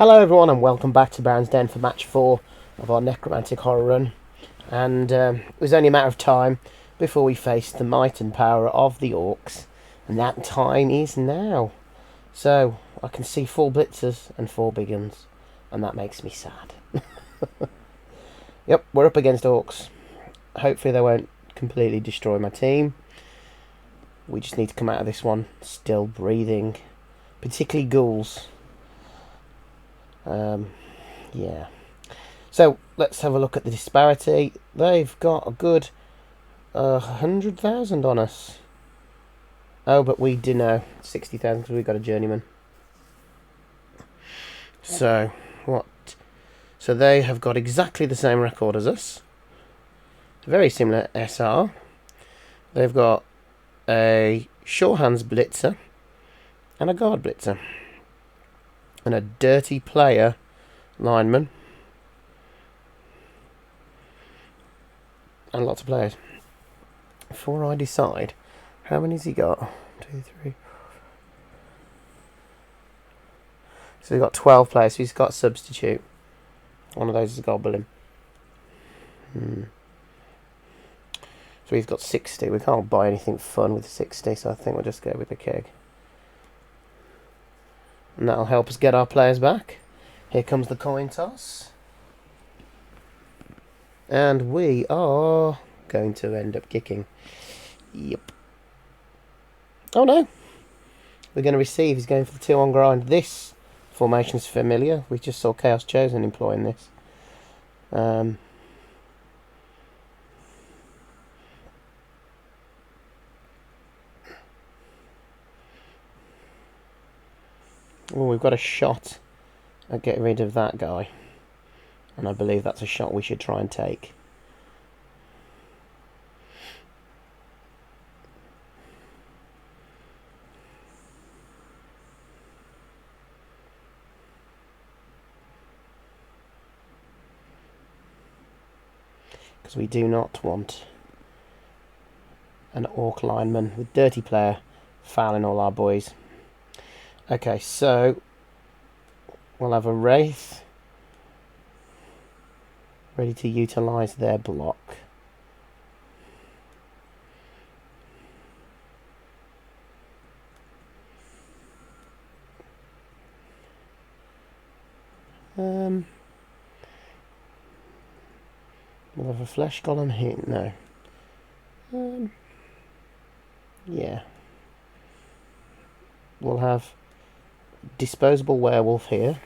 Hello everyone and welcome back to Baron's Den for match 4 of our Necromantic Horror run. And it was only a matter of time before we faced the might and power of the Orcs. And that time is now. So I can see 4 blitzers and 4 big uns. And that makes me sad. Yep, we're up against Orcs. Hopefully they won't completely destroy my team. We just need to come out of this one still breathing. Particularly ghouls. Yeah. So let's have a look at the disparity. They've got a good 100,000 on us. Oh, but we do know 60,000 because we've got a journeyman. So what? So they have got exactly the same record as us. Very similar SR. They've got a sure hands blitzer and a guard blitzer. And a dirty player lineman. And lots of players. Before I decide, how many has he got? 2, 3. So he's got 12 players, so he's got a substitute. One of those is a goblin. So he's got 60. We can't buy anything fun with 60, so I think we'll just go with the keg. And that'll help us get our players back. Here comes the coin toss. And we are going to end up kicking. Yep. Oh no. We're going to receive. He's going for the 2-on grind. This formation is familiar. We just saw Chaos Chosen employing this. Oh, we've got a shot at getting rid of that guy. And I believe that's a shot we should try and take. Because we do not want an orc lineman with dirty player fouling all our boys. Okay, so we'll have a wraith ready to utilise their block. We'll have a flesh golem here. No. Yeah. We'll have disposable werewolf here.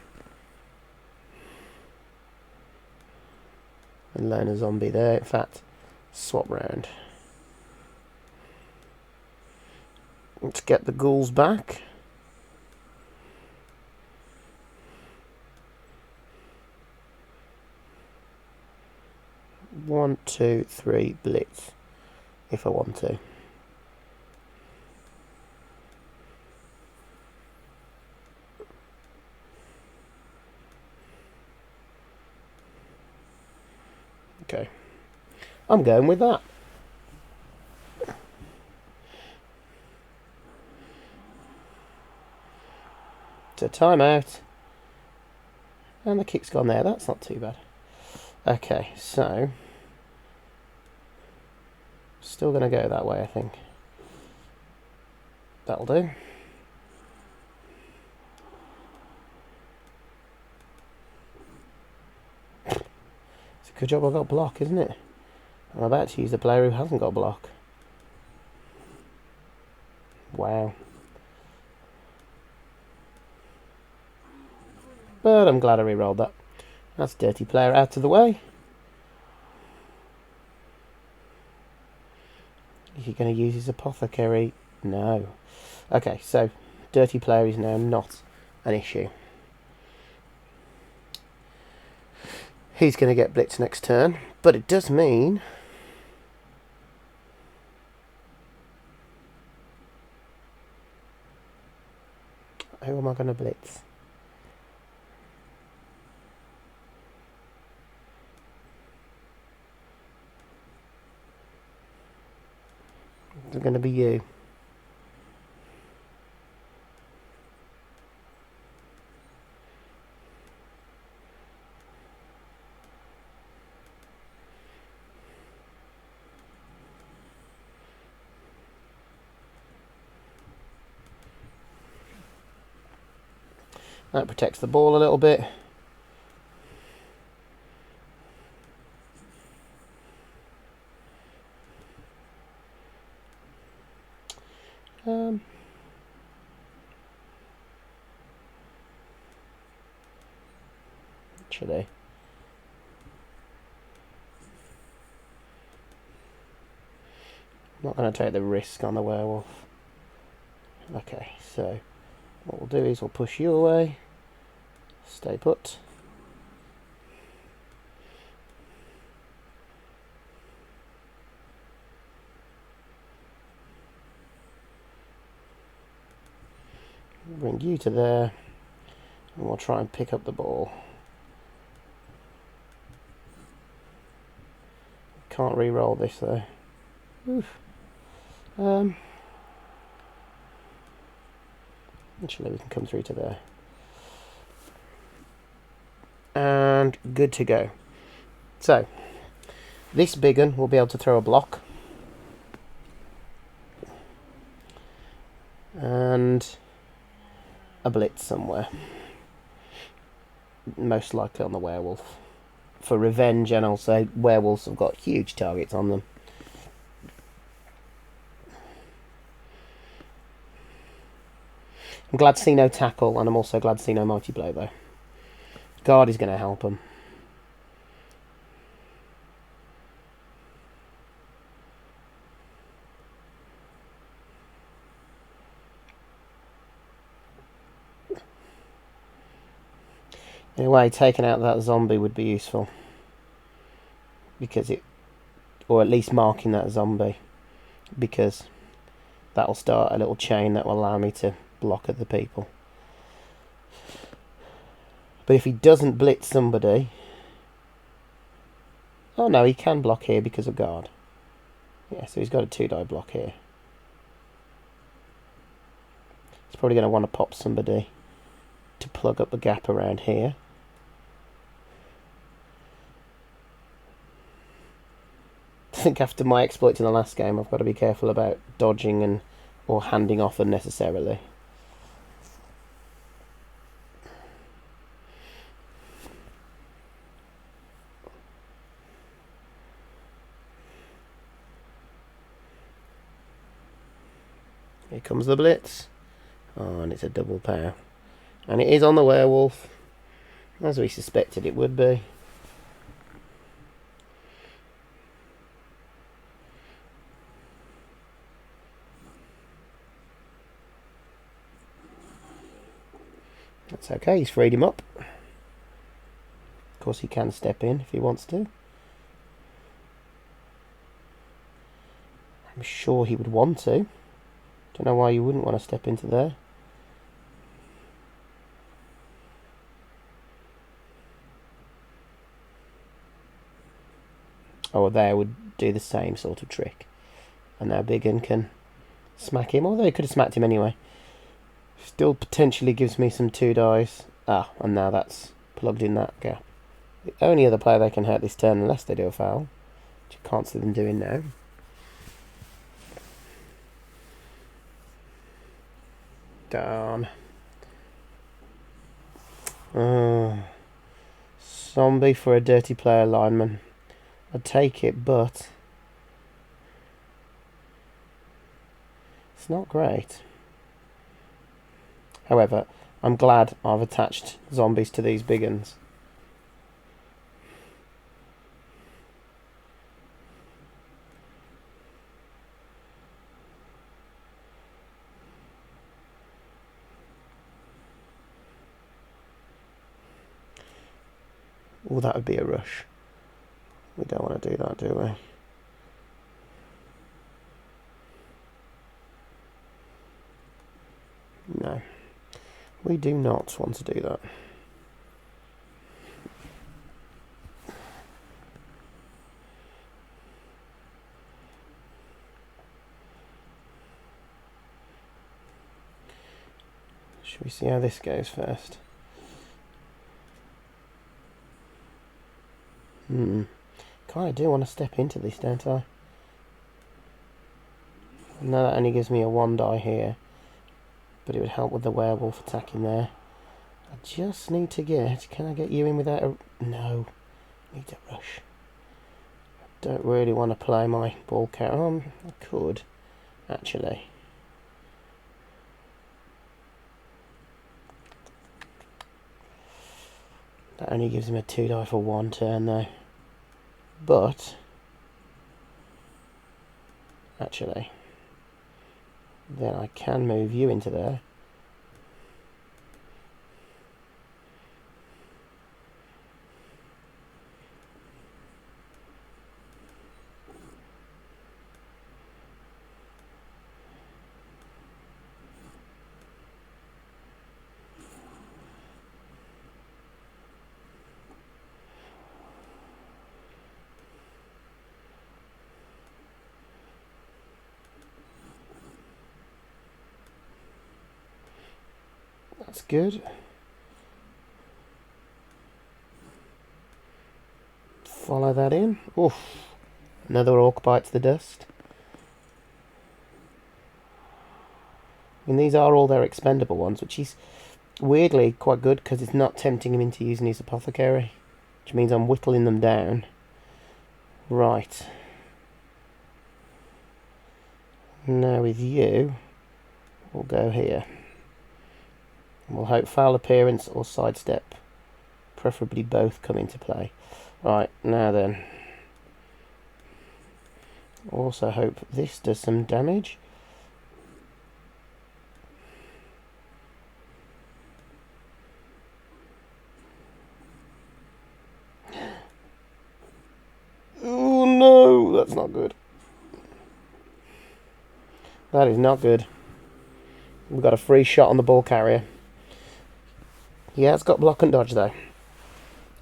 And loner zombie there. In fact, swap round. Let's get the ghouls back. One, 2, 3, blitz. If I want to. Okay. I'm going with that. So timeout. And the kick's gone there. That's not too bad. Okay, so still going to go that way, I think. That'll do. It's a good job I got block, isn't it? I'm about to use the player who hasn't got block. Wow. But I'm glad I re-rolled that. That's dirty player out of the way. Is he going to use his apothecary? No. Okay, so dirty player is now not an issue. He's going to get blitz next turn, but it does mean who am I going to blitz? It's going to be you. That protects the ball a little bit. Actually, I'm not going to take the risk on the werewolf. Okay, so what we'll do is we'll push you away. Stay put. Bring you to there, and we'll try and pick up the ball. Can't re-roll this though. Oof. Actually, we can come through to there. And good to go. So, this big un will be able to throw a block. And a blitz somewhere. Most likely on the werewolf. For revenge, and also werewolves have got huge targets on them. I'm glad to see no tackle, and I'm also glad to see no mighty blow though. Guard is going to help them. In a way, taking out that zombie would be useful. Because or at least marking that zombie. Because that'll start a little chain that will allow me to block other people. But if he doesn't blitz somebody... Oh no, he can block here because of guard. Yeah, so he's got a 2-die block here. He's probably going to want to pop somebody to plug up the gap around here. I think after my exploits in the last game, I've got to be careful about dodging or handing off unnecessarily. Here comes the blitz. Oh, and it's a double power. And it is on the werewolf, as we suspected it would be. That's okay, he's freed him up. Of course he can step in if he wants to. I'm sure he would want to. Don't know why you wouldn't want to step into there. Oh, there would do the same sort of trick. And now Big Un can smack him, although he could have smacked him anyway. Still potentially gives me some 2-dies. Ah, and now that's plugged in that gap. The only other player they can hurt this turn unless they do a foul, which I can't see them doing now. Darn. Zombie for a dirty player lineman. I'd take it, but it's not great. However, I'm glad I've attached zombies to these big uns. Oh, that would be a rush. We don't want to do that, do we? No. We do not want to do that. Should we see how this goes first? Kind of do want to step into this, don't I? No, that only gives me a 1-die here. But it would help with the werewolf attacking there. I just need to get... Can I get you in without a... No. Need to rush. Don't really want to play my ball carrier. I could, actually. That only gives him a 2 die for 1 turn, though. But... Actually... Then I can move you into there. That's good. Follow that in. Oof. Another orc bites the dust. And these are all their expendable ones, which is weirdly quite good because it's not tempting him into using his apothecary, which means I'm whittling them down. Right. Now with you, we'll go here. We'll hope foul appearance or sidestep. Preferably both come into play. Right, now then. Also hope this does some damage. Oh no, that's not good. That is not good. We've got a free shot on the ball carrier. He has got block and dodge though.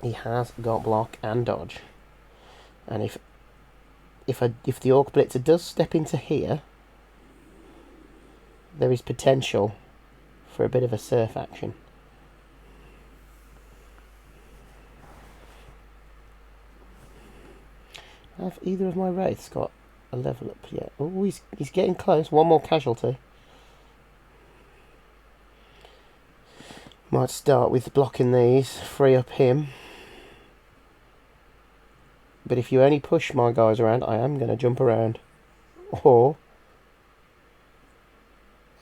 He has got block and dodge. And if the Orc Blitzer does step into here, there is potential for a bit of a surf action. Have either of my wraiths got a level up yet? Oh, he's getting close. One more casualty. Might start with blocking these, free up him. But if you only push my guys around, I am going to jump around. Or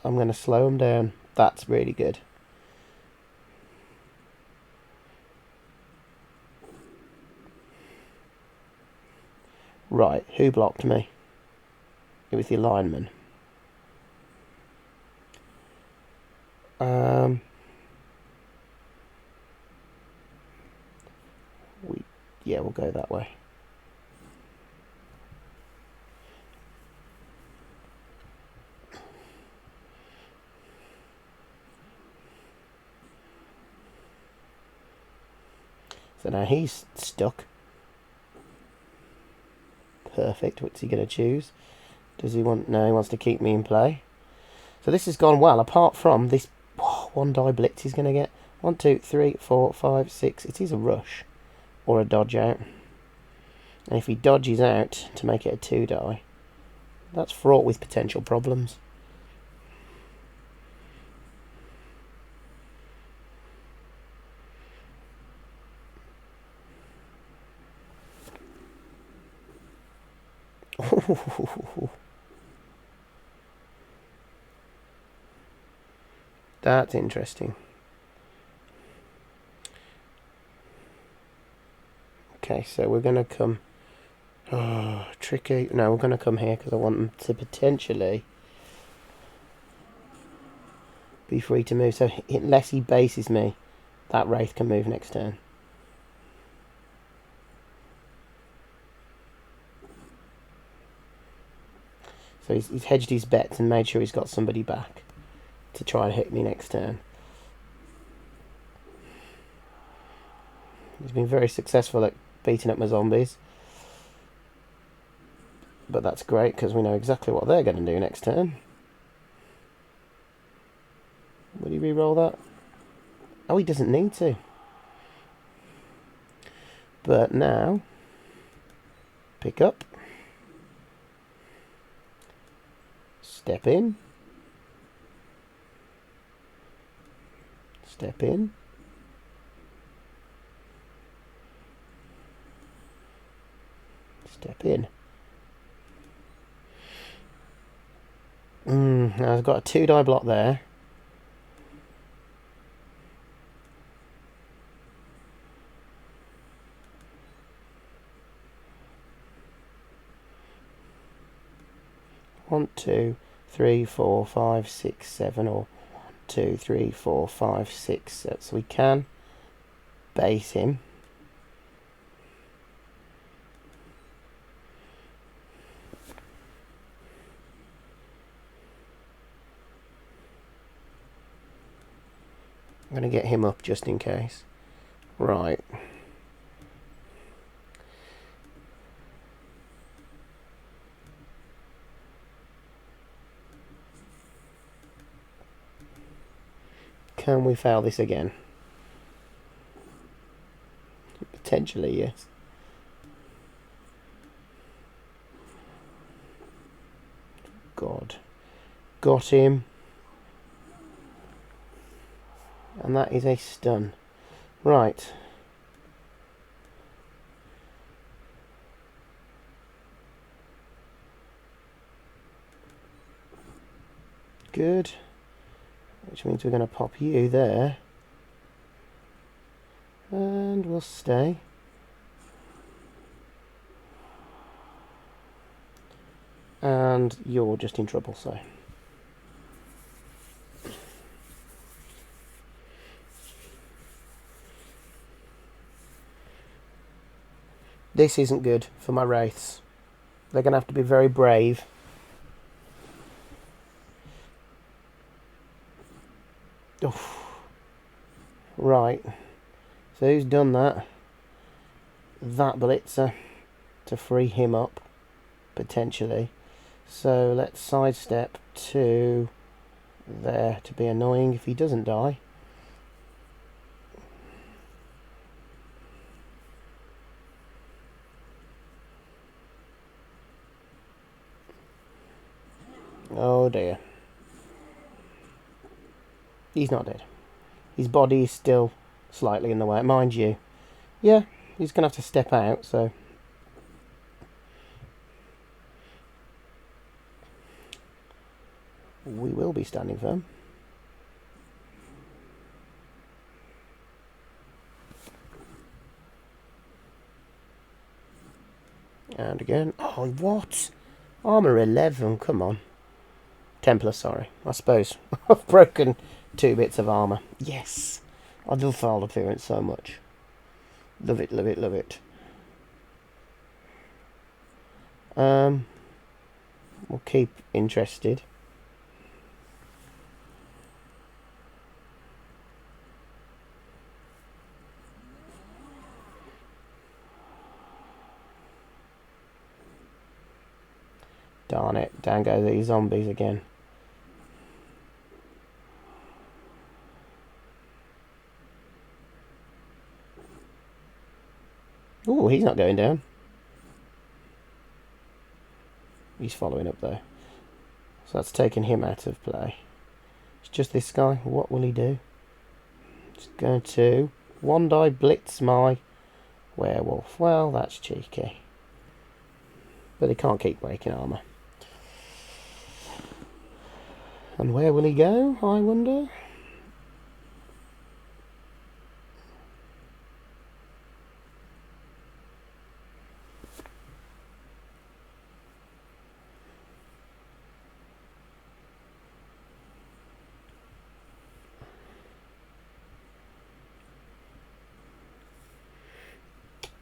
I'm going to slow them down. That's really good. Right, who blocked me? It was the lineman. Yeah, we'll go that way. So now he's stuck. Perfect. What's he going to choose? Does he want... No, he wants to keep me in play. So this has gone well, apart from this 1 die blitz he's going to get. 1, 2, 3, 4, 5, 6. It is a rush. Or a dodge out. And if he dodges out to make it a 2 die, that's fraught with potential problems. That's interesting. Okay, so we're going to come... Oh, tricky. No, we're going to come here because I want them to potentially be free to move. So unless he bases me, that wraith can move next turn. So he's hedged his bets and made sure he's got somebody back to try and hit me next turn. He's been very successful at beating up my zombies. But that's great because we know exactly what they're going to do next turn. Will he re-roll that? Oh, he doesn't need to. But now, pick up. Step in. Step in. Step in. Now I've got a 2-die block there. One, 2, 3, 4, 5, 6, 7, or 1, 2, 3, 4, 5, 6. So we can bait him. I'm going to get him up just in case. Right. Can we fail this again? Potentially, yes. God. Got him. And that is a stun. Right. Good. Which means we're going to pop you there. And we'll stay. And you're just in trouble, so. This isn't good for my wraiths. They're going to have to be very brave. Oof. Right. So who's done that? That blitzer to free him up, potentially. So let's sidestep to there to be annoying if he doesn't die. Oh dear. He's not dead. His body is still slightly in the way, mind you. Yeah, he's going to have to step out, so. We will be standing firm. And again. Oh, what? Armour 11, come on. Templar, sorry. I suppose. I've broken 2 bits of armour. Yes. I love foul appearance so much. Love it, love it, love it. We'll keep interested. Darn it, down go these zombies again. Ooh, he's not going down. He's following up though. So that's taken him out of play. It's just this guy. What will he do? He's going to 1-die blitz my werewolf. Well, that's cheeky. But he can't keep breaking armour. And where will he go, I wonder?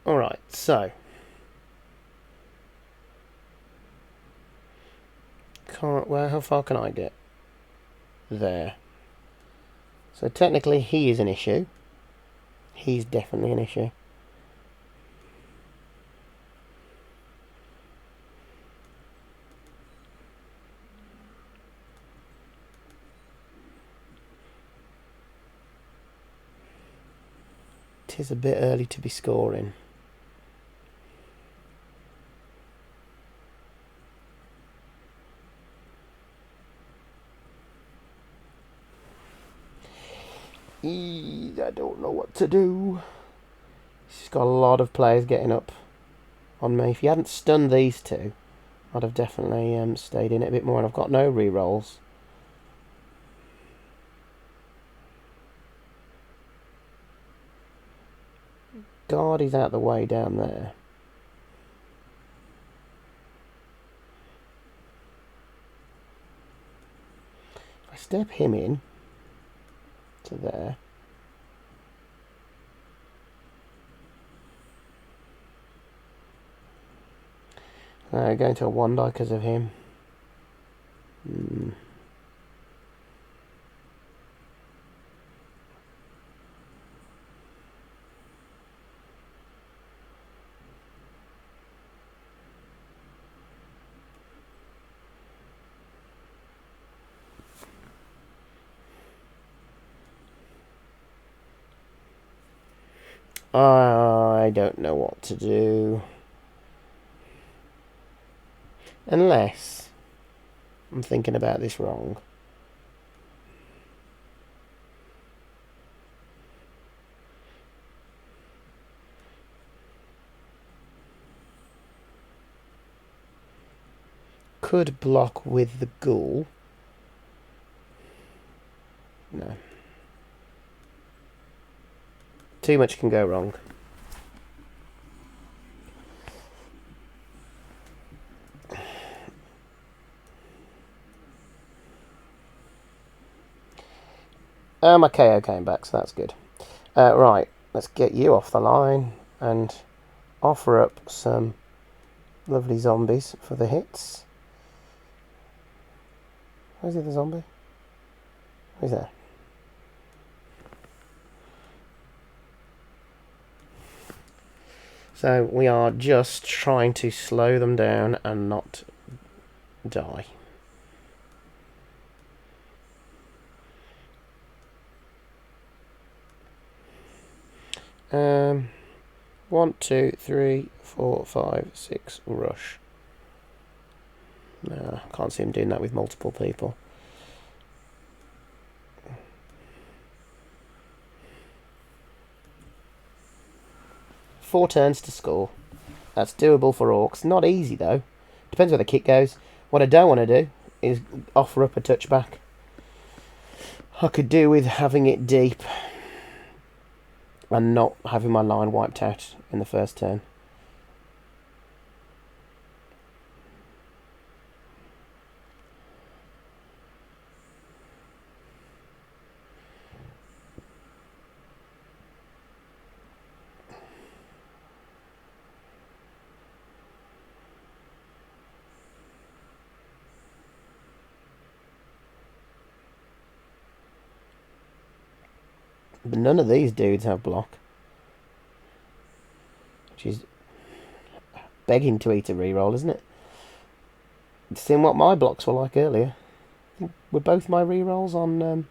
Alright, so. How far can I get? There. So technically he is an issue. He's definitely an issue. It is a bit early to be scoring. I don't know what to do. She's got a lot of players getting up on me. If you hadn't stunned these two, I'd have definitely stayed in it a bit more, and I've got no re-rolls. Guard is out the way down there. If I step him in to there, going to a 1 die because of him. I don't know what to do. Unless I'm thinking about this wrong. Could block with the ghoul. No. Too much can go wrong. My KO came back, so that's good. Right, let's get you off the line and offer up some lovely zombies for the hits. Where's the other zombie? Who's there? So we are just trying to slow them down and not die. One, 2, 3, 4, 5, 6, rush. No, I can't see him doing that with multiple people. Four turns to score. That's doable for Orcs. Not easy though. Depends where the kit goes. What I don't want to do is offer up a touchback. I could do with having it deep and not having my line wiped out in the first turn. But none of these dudes have block. Which is begging to eat a reroll, isn't it? Seeing what my blocks were like earlier. I think were both my rerolls on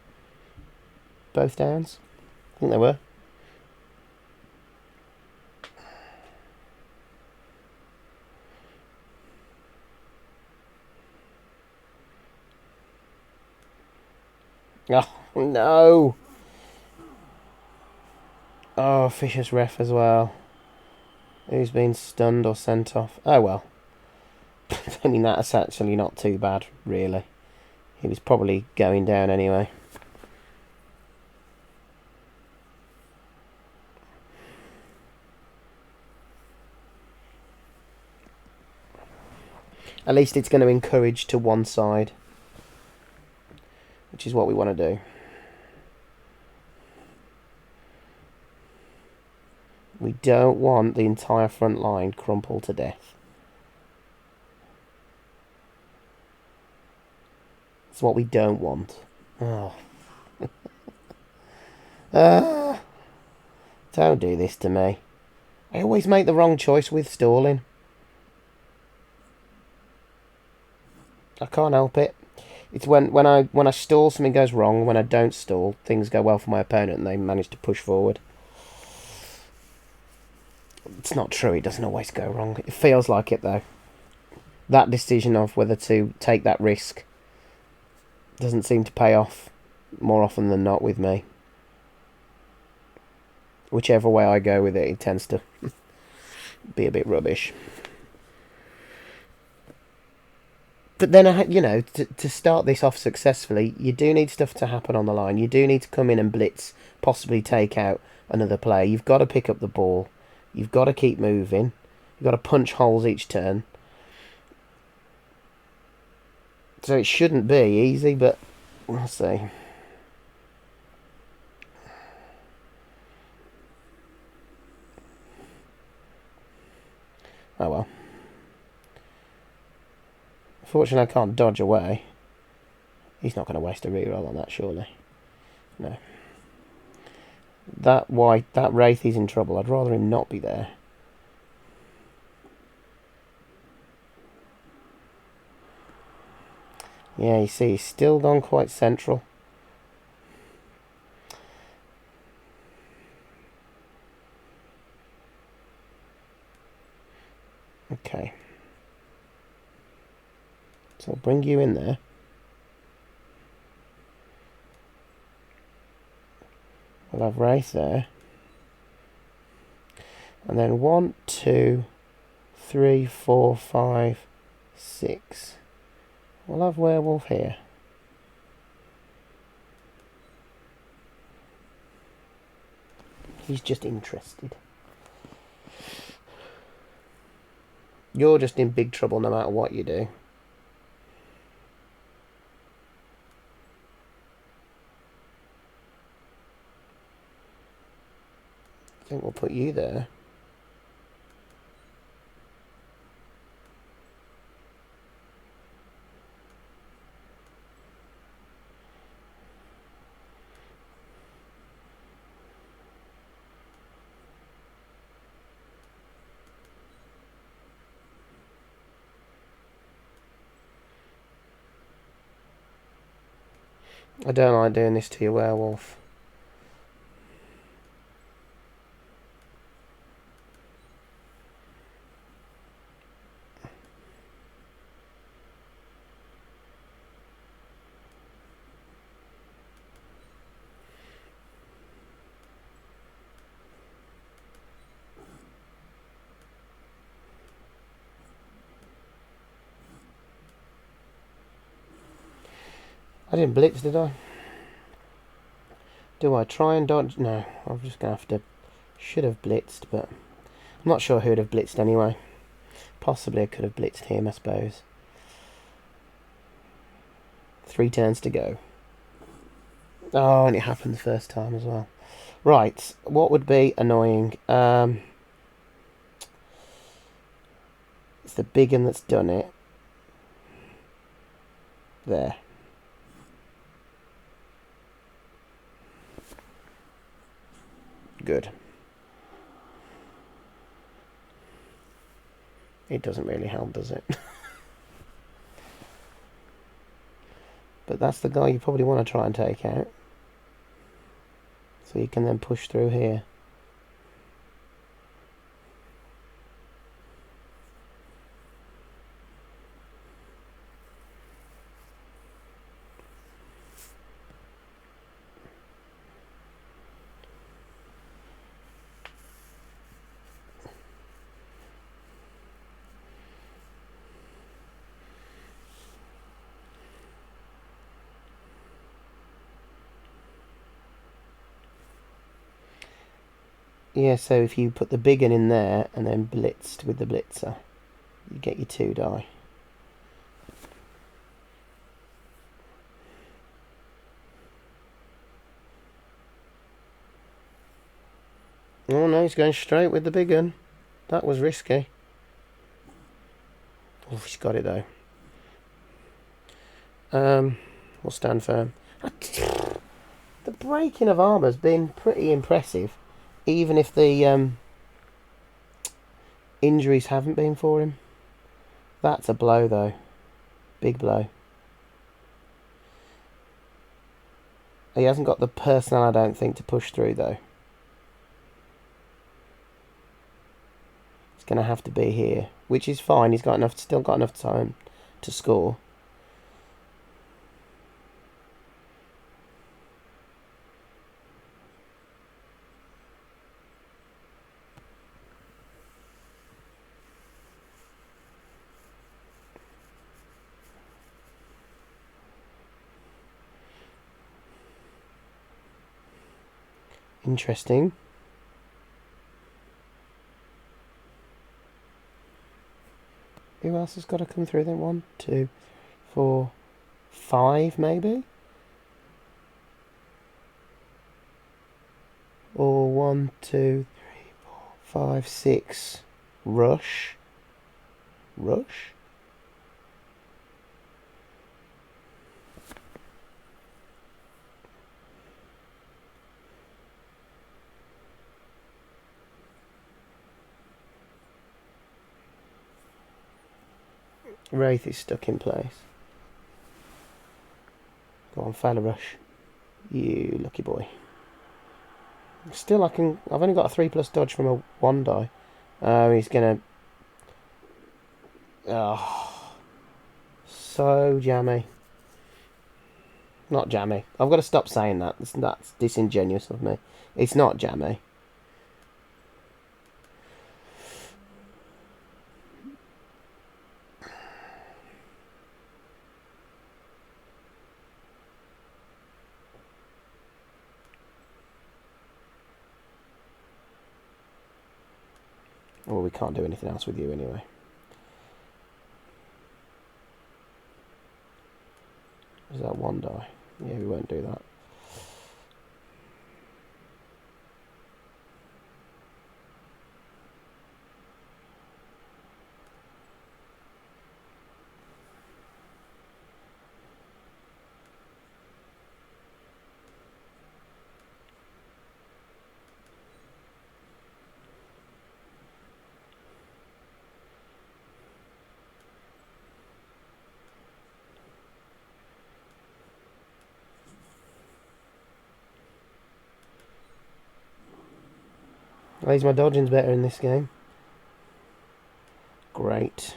both downs? I think they were. Oh, no! Oh, Fisher's ref as well. Who's been stunned or sent off? Oh well. I mean, that's actually not too bad, really. He was probably going down anyway. At least it's going to encourage to one side, which is what we want to do. We don't want the entire front line crumpled to death. It's what we don't want. Oh. Don't do this to me. I always make the wrong choice with stalling. I can't help it. It's when I stall, something goes wrong. When I don't stall, things go well for my opponent and they manage to push forward. It's not true, it doesn't always go wrong. It feels like it though. That decision of whether to take that risk doesn't seem to pay off more often than not with me. Whichever way I go with it, it tends to be a bit rubbish. But then, you know, to start this off successfully, you do need stuff to happen on the line. You do need to come in and blitz, possibly take out another player. You've got to pick up the ball. You've got to keep moving. You've got to punch holes each turn. So it shouldn't be easy, but we'll see. Oh well. Fortunately, I can't dodge away. He's not going to waste a reroll on that, surely. No. That Wraith is in trouble. I'd rather him not be there. Yeah, you see, he's still gone quite central. Okay. So I'll bring you in there. We'll have Wraith there. And then 1, 2, 3, 4, 5, 6. We'll have Werewolf here. He's just interested. You're just in big trouble no matter what you do. I think we'll put you there. I don't like doing this to your werewolf. I didn't blitz, did I? Do I try and dodge? No, I'm just going to have to... Should have blitzed, but... I'm not sure who would have blitzed anyway. Possibly I could have blitzed him, I suppose. 3 turns to go. Oh, and it happened the first time as well. Right, what would be annoying? It's the big one that's done it. There. Good. It doesn't really help, does it? But that's the guy you probably want to try and take out. So you can then push through here. Yeah, so if you put the big one in there and then blitzed with the blitzer, you get your 2 die. Oh no, he's going straight with the big one. That was risky. Oh, he's got it though. We'll stand firm. The breaking of armour's been pretty impressive, even if the injuries haven't been for him. That's a blow though. Big blow. He hasn't got the personnel, I don't think, to push through though. It's going to have to be here, which is fine. He's got enough, still got enough time to score. Interesting. Who else has got to come through then? 1, 2, 4, 5 maybe? Or 1, 2, 3, 4, 5, 6. Rush. Rush? Wraith is stuck in place. Go on, fail a rush. You lucky boy. Still, I've only got a 3+ dodge from a 1 die. He's gonna... Oh, so jammy. Not jammy. I've got to stop saying that. That's disingenuous of me. It's not jammy. Well, we can't do anything else with you anyway. Is that 1 die? Yeah, we won't do that. At least my dodging's better in this game. Great.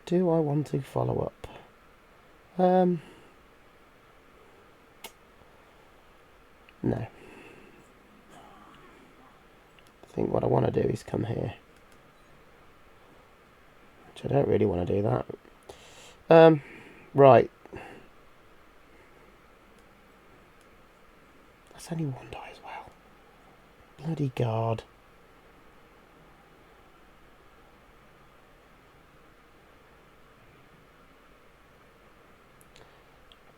Do I want to follow up? No. I think what I want to do is come here. Which I don't really want to do that. Right. That's only 1 die as well. Bloody guard.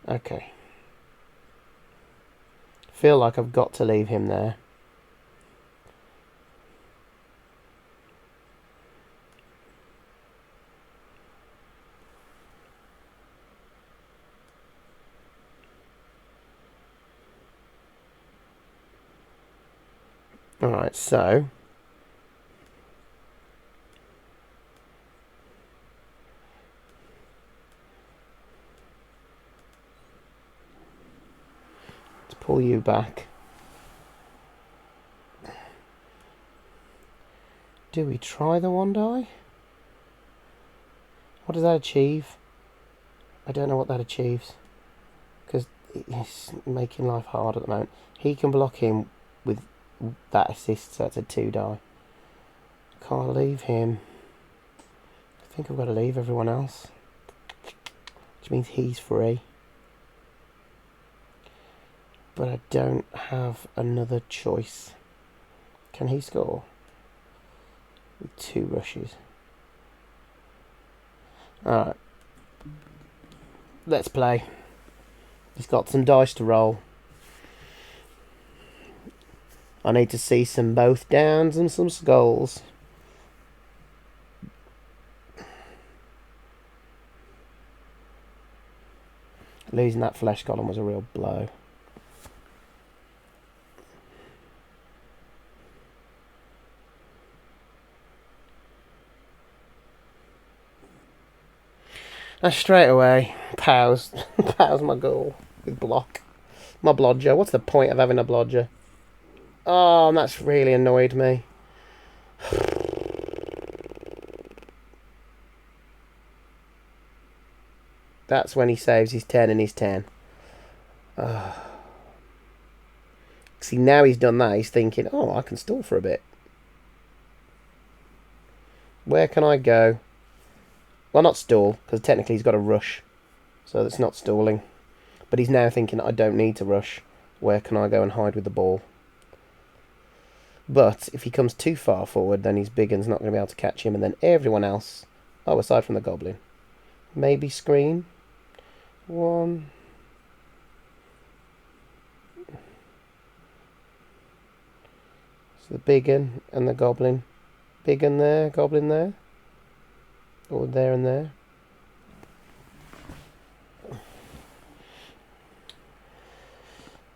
Okay. Feel like I've got to leave him there. Alright, so let's pull you back. Do we try the 1 die? What does that achieve? I don't know what that achieves. Because it's making life hard at the moment. He can block him with that assist, so that's a 2 die. Can't leave him. I think I've got to leave everyone else. Which means he's free. But I don't have another choice. Can he score? With 2 rushes. Alright. Let's play. He's got some dice to roll. I need to see some both downs and some skulls. Losing that flesh column was a real blow. And straight away, Pow's my goal with block. My blodger. What's the point of having a blodger? Oh, that's really annoyed me. That's when he saves his 10 and his 10. See, now he's done that, he's thinking, oh, I can stall for a bit. Where can I go? Well, not stall, because technically he's got a rush. So that's not stalling. But he's now thinking, I don't need to rush. Where can I go and hide with the ball? But if he comes too far forward, then his big un's not going to be able to catch him. And then everyone else, aside from the goblin, maybe screen. 1. So the big un and the goblin. Big un there, goblin there. Or there and there.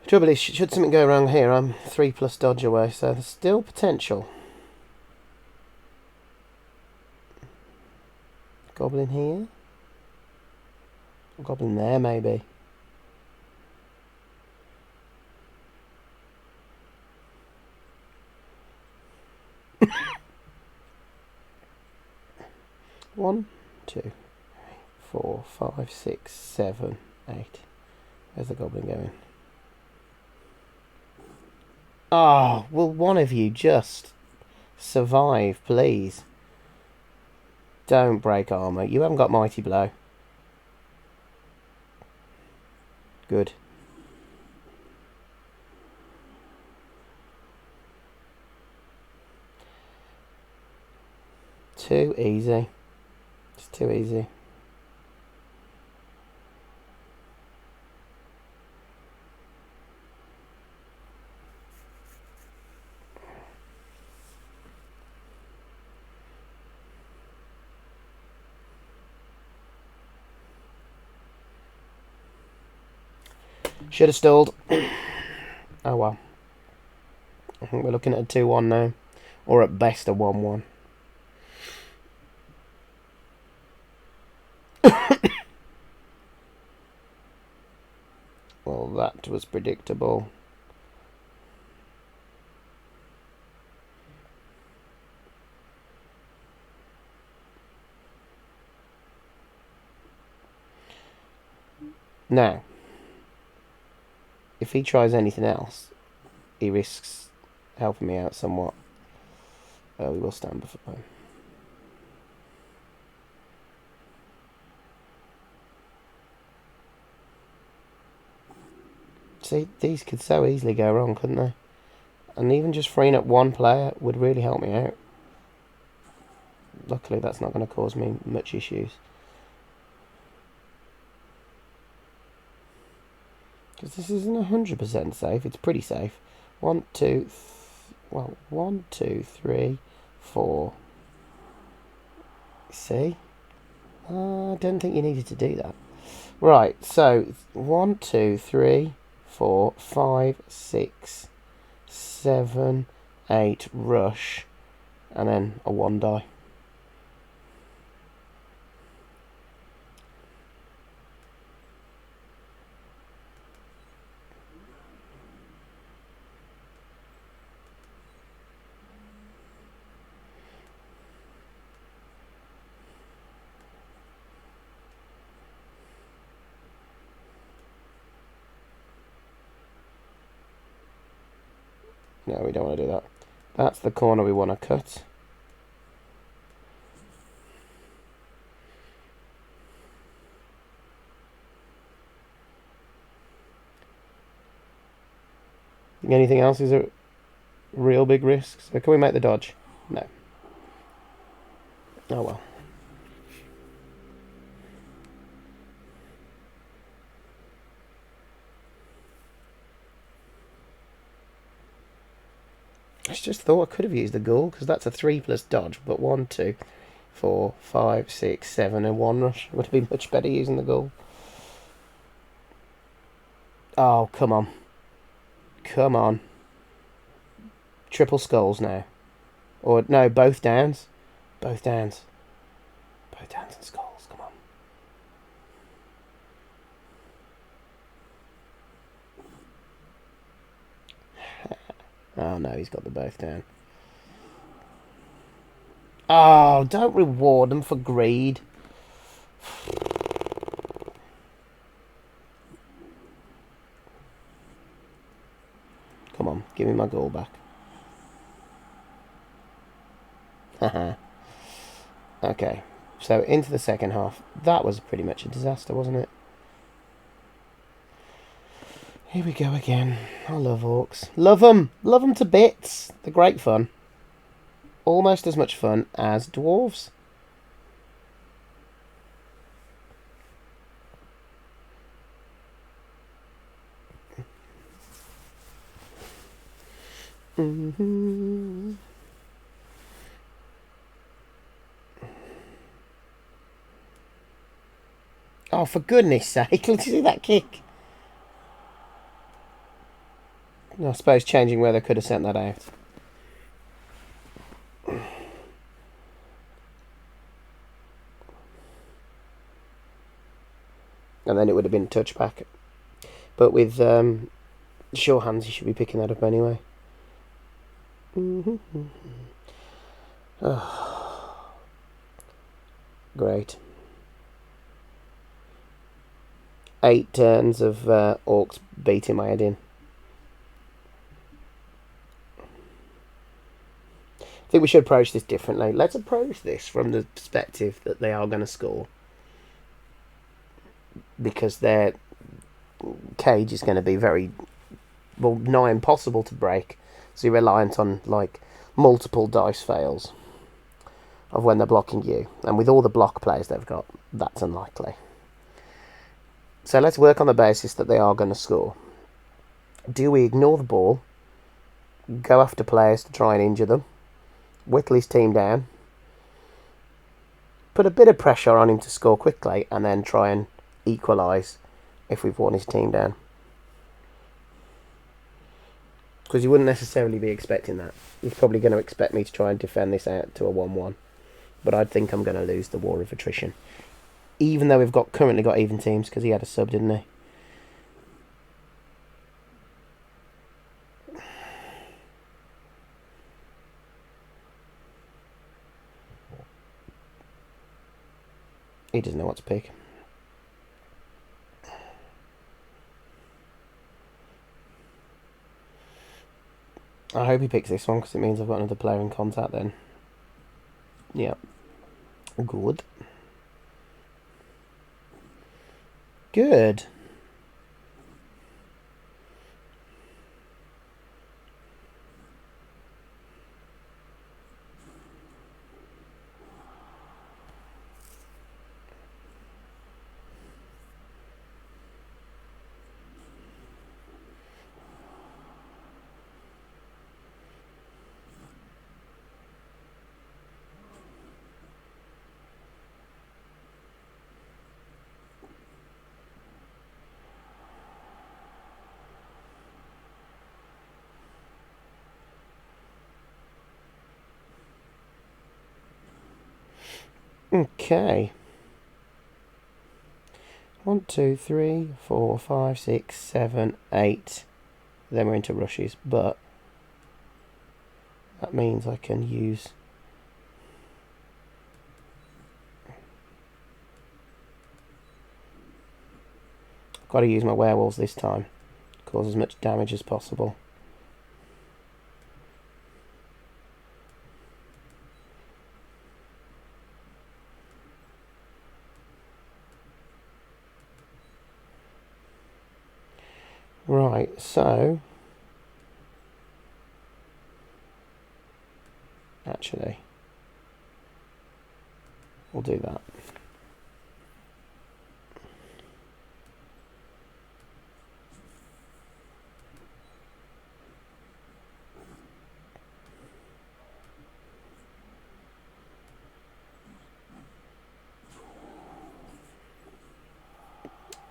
Trouble is, should something go wrong here, I'm 3+ dodge away, so there's still potential. Goblin here. Goblin there, maybe. One, 2, 3, 4, 5, 6, 7, 8. Where's the goblin going? Ah, will one of you just survive, please? Don't break armour. You haven't got Mighty Blow. Good. Too easy. It's too easy. Should have stalled. Oh well. I think we're looking at a 2-1 now. Or at best a 1-1. Well, that was predictable. Now, if he tries anything else, he risks helping me out somewhat. We will stand before him. See, these could so easily go wrong, couldn't they? And even just freeing up one player would really help me out. Luckily, that's not going to cause me much issues. Because this isn't 100% safe. It's pretty safe. 1, 2, 3, 4. See? I don't think you needed to do that. Right, so 1, 2, 3, 4, 5, 6, 7, 8, rush, and then a 1 die. No, we don't want to do that. That's the corner we want to cut. Think anything else is a real big risk? So can we make the dodge? No. Oh well. I just thought I could have used the ghoul, because that's a 3+ dodge, but 1, 2, 4, 5, 6, 7 and 1 rush. Would have been much better using the ghoul. Oh, come on. Come on. Triple skulls now. Or, no, both downs. Both downs. Both downs and skulls, come on. Oh no, he's got the both down. Oh, don't reward them for greed. Come on, give me my goal back. Haha. Okay, so into the second half. That was pretty much a disaster, wasn't it? Here we go again. I love orcs. Love them! Love them to bits. They're great fun. Almost as much fun as dwarves. Oh, for goodness sake, let's see that kick. I suppose changing weather could have sent that out. And then it would have been touchback. But with sure hands, you should be picking that up anyway. Oh. Great. 8 turns of orcs beating my head in. I think we should approach this differently. Let's approach this from the perspective that they are going to score. Because their cage is going to be nigh impossible to break. So you're reliant on like multiple dice fails of when they're blocking you. And with all the block players they've got, that's unlikely. So let's work on the basis that they are going to score. Do we ignore the ball, go after players to try and injure them, whittle his team down, put a bit of pressure on him to score quickly, and then try and equalise if we've worn his team down? Because you wouldn't necessarily be expecting that. He's probably going to expect me to try and defend this out to a 1-1. But I think I'm going to lose the war of attrition. Even though we've currently got even teams, because he had a sub, didn't he? He doesn't know what to pick. I hope he picks this one, because it means I've got another player in contact then. Yep. Good. Good. Okay. 1, 2, 3, 4, 5, 6, 7, 8. Then we're into rushes, but that means I can use got to use my werewolves this time. Cause as much damage as possible. Right, so actually we'll do that.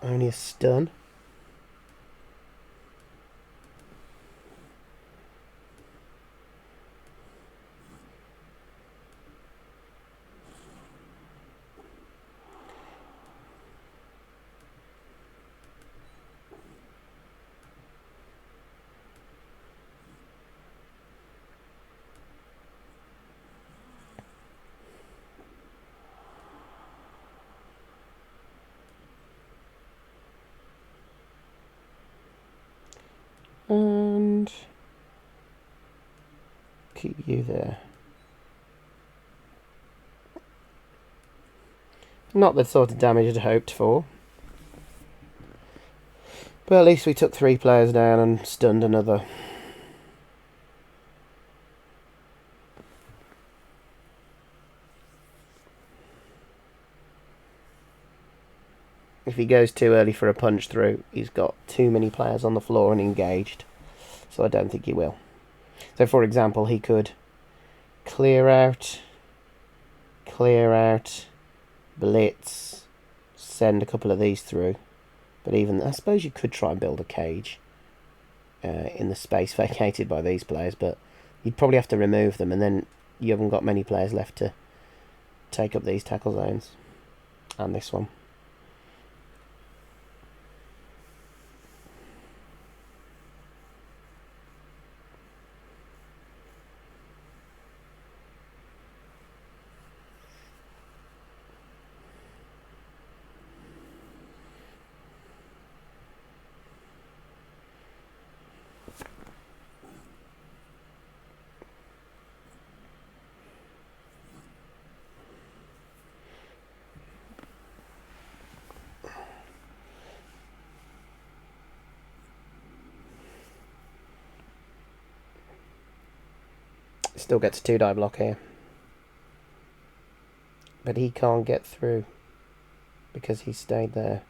Only a stun. And keep you there. Not the sort of damage I'd hoped for. But at least we took 3 players down and stunned another. If he goes too early for a punch through, he's got too many players on the floor and engaged. So I don't think he will. So for example, he could clear out, blitz, send a couple of these through. But even, I suppose you could try and build a cage in the space vacated by these players, but you'd probably have to remove them, and then you haven't got many players left to take up these tackle zones. And this one. Still gets a 2-die block here. But he can't get through because he stayed there.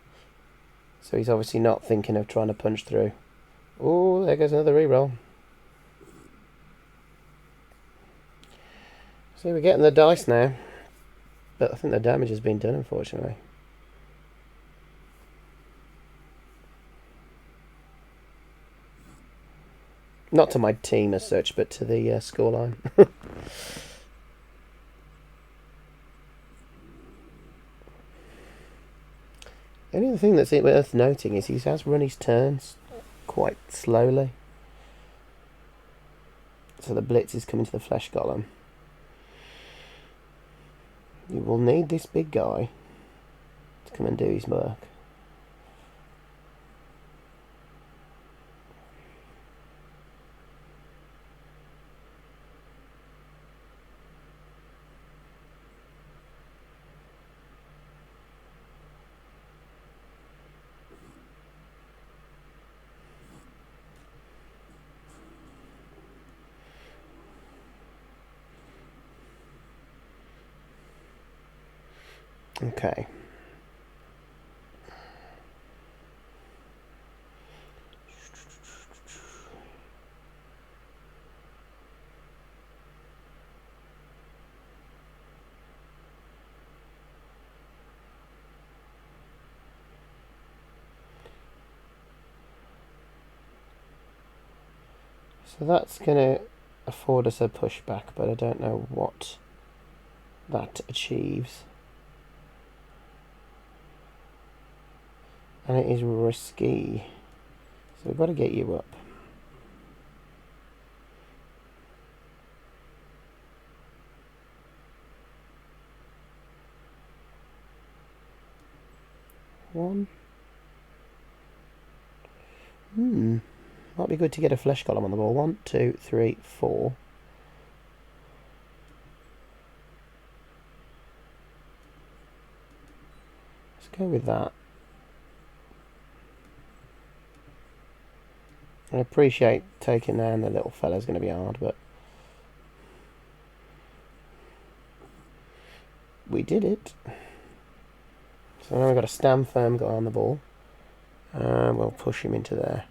So he's obviously not thinking of trying to punch through. Oh, there goes another reroll. See, we're getting the dice now. But I think the damage has been done, unfortunately. Not to my team as such, but to the scoreline. The only other thing that's worth noting is he has run his turns quite slowly. So the blitz is coming to the flesh golem. You will need this big guy to come and do his work. Okay. So that's going to afford us a pushback, but I don't know what that achieves. And it is risky. So we've got to get you up. One. Might be good to get a flesh column on the ball. 1, 2, 3, 4. Let's go with that. I appreciate taking down the little fella's going to be hard, but we did it. So now we've got a stand firm guy on the ball. We'll push him into there.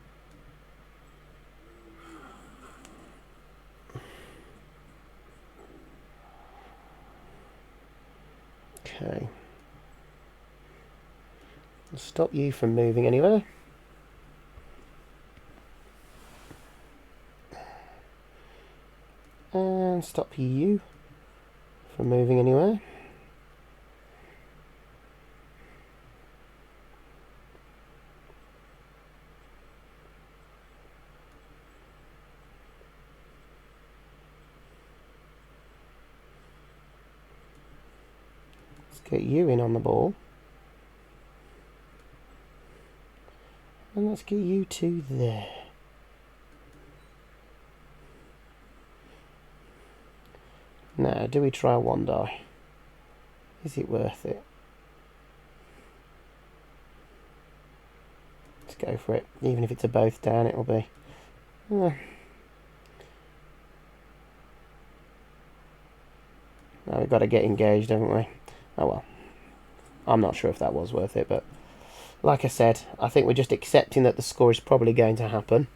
Okay. I'll stop you from moving anywhere. And stop you from moving anywhere. Let's get you in on the ball. And let's get you to there. Now, do we try 1 die? Is it worth it? Let's go for it. Even if it's a both down, it'll be... Now we've got to get engaged, haven't we? Oh well. I'm not sure if that was worth it, but... Like I said, I think we're just accepting that the score is probably going to happen.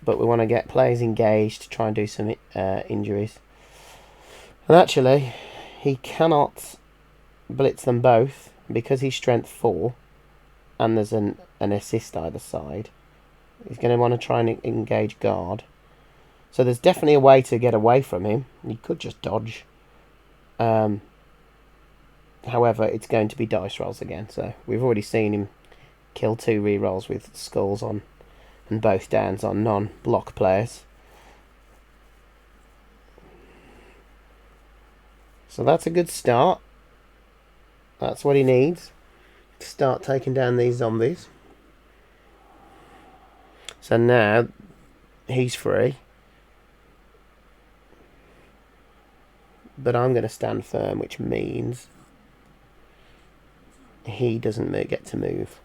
But we want to get players engaged to try and do some injuries. And actually, he cannot blitz them both because he's strength 4 and there's an assist either side. He's going to want to try and engage guard. So there's definitely a way to get away from him. He could just dodge. However, it's going to be dice rolls again. So we've already seen him kill 2 rerolls with skulls on and both downs on non-block players. So that's a good start. That's what he needs to start taking down these zombies. So now he's free. But I'm going to stand firm, which means he doesn't get to move.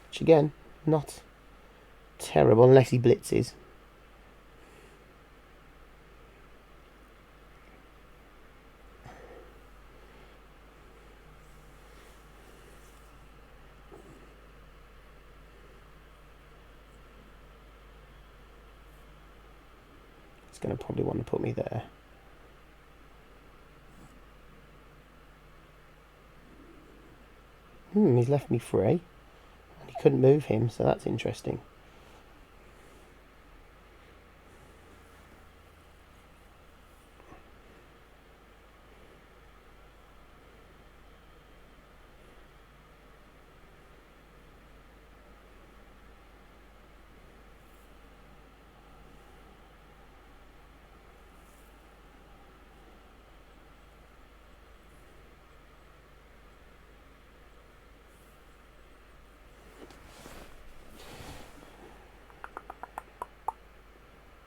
Which again, not terrible unless he blitzes. He's going to probably want to put me there. He's left me free. And he couldn't move him, so that's interesting.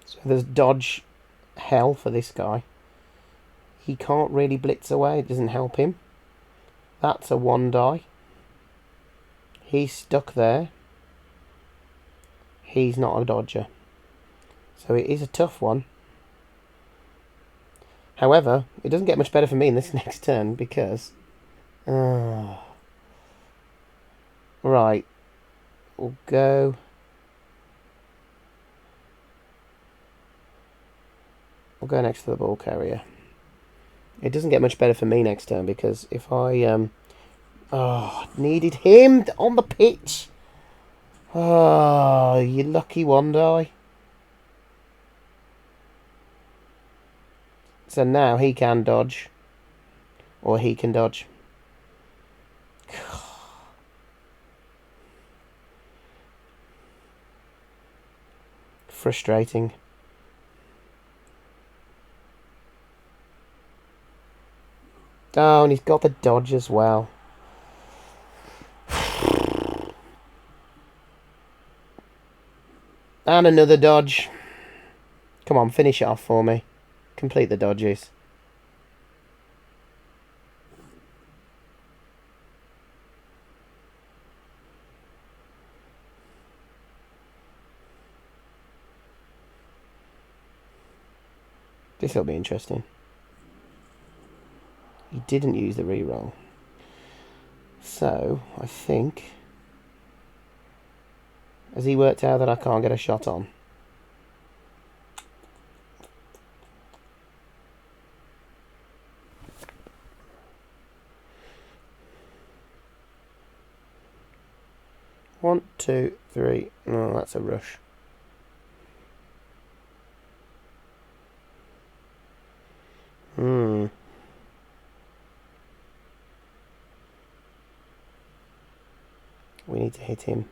So there's dodge hell for this guy. He can't really blitz away, it doesn't help him. That's a 1 die. He's stuck there. He's not a dodger. So it is a tough one. However, it doesn't get much better for me in this next turn because... Right. We'll go... We'll go next to the ball carrier. It doesn't get much better for me next turn because if I needed him on the pitch. Oh, you lucky 1 die. So now he can dodge. Or he can dodge. Frustrating. Oh, and he's got the dodge as well. And another dodge. Come on, finish it off for me. Complete the dodges. This will be interesting. He didn't use the reroll. So, I think... Has he worked out that I can't get a shot on? One, two, three. Oh, that's a rush. We need to hit him.